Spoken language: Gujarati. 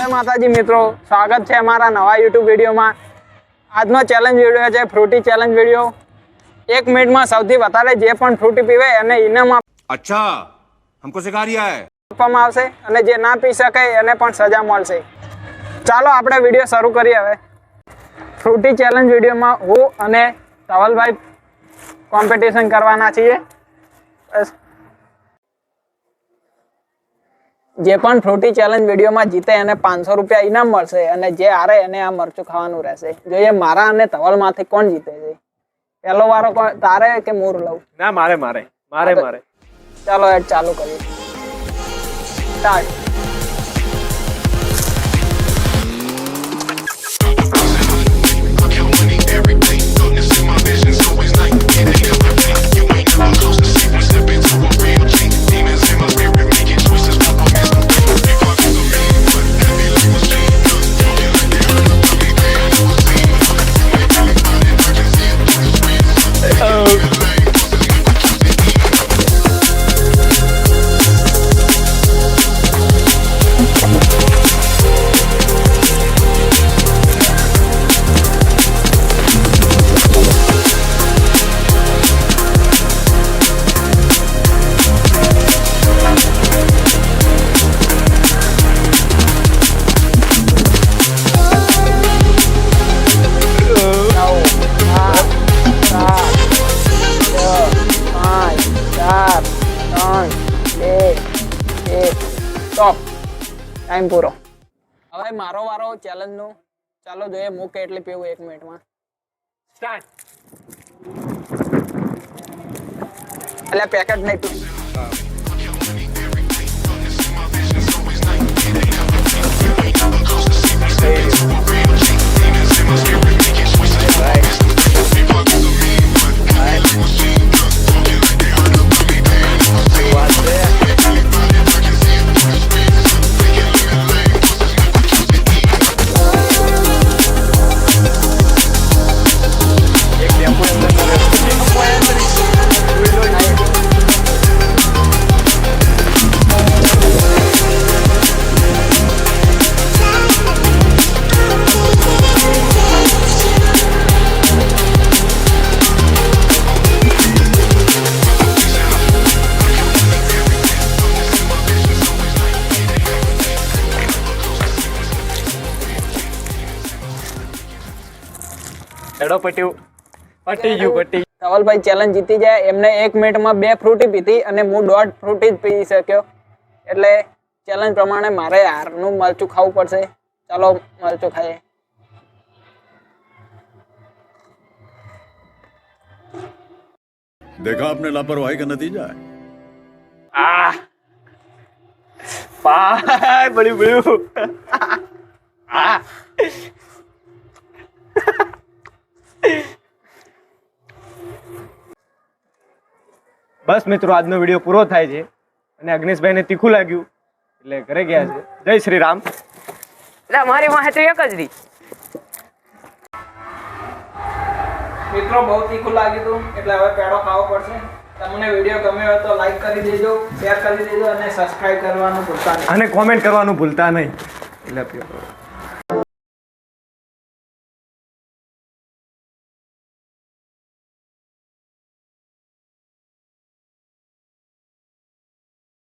જય માતાજી મિત્રો, સ્વાગત છે અમારા નવા YouTube વિડીયોમાં। આજનો ચેલેન્જ વિડીયો છે ફ્રૂટી ચેલેન્જ વિડીયો। 1 મિનિટમાં સૌથી વધારે જે પણ ફ્રૂટી પીવે એને ઇનામ अच्छा हमको सिखा रिया है આપવામાં આવશે અને જે ના પી શકે એને પણ સજા મળશે। ચાલો આપણે વિડીયો શરૂ કરીએ। હવે ફ્રૂટી ચેલેન્જ વિડીયોમાં હું અને ધવલભાઈ કોમ્પિટિશન કરવાના છીએ। જે પણ ફ્રૂટી ચેલેન્જ વિડીયોમાં જીતે એને 500 રૂપિયા ઇનામ મળશે અને જે હારે એને આ મરચું ખાવાનું રહેશે। જોઈએ મારા અને ધવલમાંથી કોણ જીતે છે। પહેલો વારો તારે કે મોર લઉં? ના મારે ચાલો એડ ચાલુ કરીએ। સ્ટાર્ટ। ટાઈમ પૂરો। હવે મારો વારો ચેલેન્જ નો। ચાલો જોઈએ હું કેટલી પીવું 1 મિનિટમાં। સ્ટાર્ટ। એટલે પેકેટ નહીં પીવું। પટી ગયું। ધવલભાઈ ચેલેન્જ જીતી જાય। એમને 1 મિનિટમાં 2 ફ્રૂટી પીધી અને હું 1.5 ફ્રૂટી જ પી શક્યો। એટલે ચેલેન્જ પ્રમાણે મારે હારનું મરચું ખાવું પડશે। ચાલો મરચું ખાઈએ। देखा आपने लापरवाही का नतीजा है બળ્યું બસ મિત્રો, આજનો વિડીયો પૂરો થાય છે અને અગ્નેશભાઈને તીખું લાગ્યું એટલે ઘરે ગયા છે। જય શ્રી રામ। એટલે મારી વાહે તો એક જ રી મિત્રો બહુ તીખું લાગ્યું હતું એટલે હવે પેડો ખાવો પડશે। તમને વિડીયો ગમ્યો હોય તો લાઈક કરી દેજો, શેર કરી દેજો અને સબસ્ક્રાઇબ કરવાનું ભૂલતા નહીં અને કોમેન્ટ કરવાનું ભૂલતા નહીં। એટલે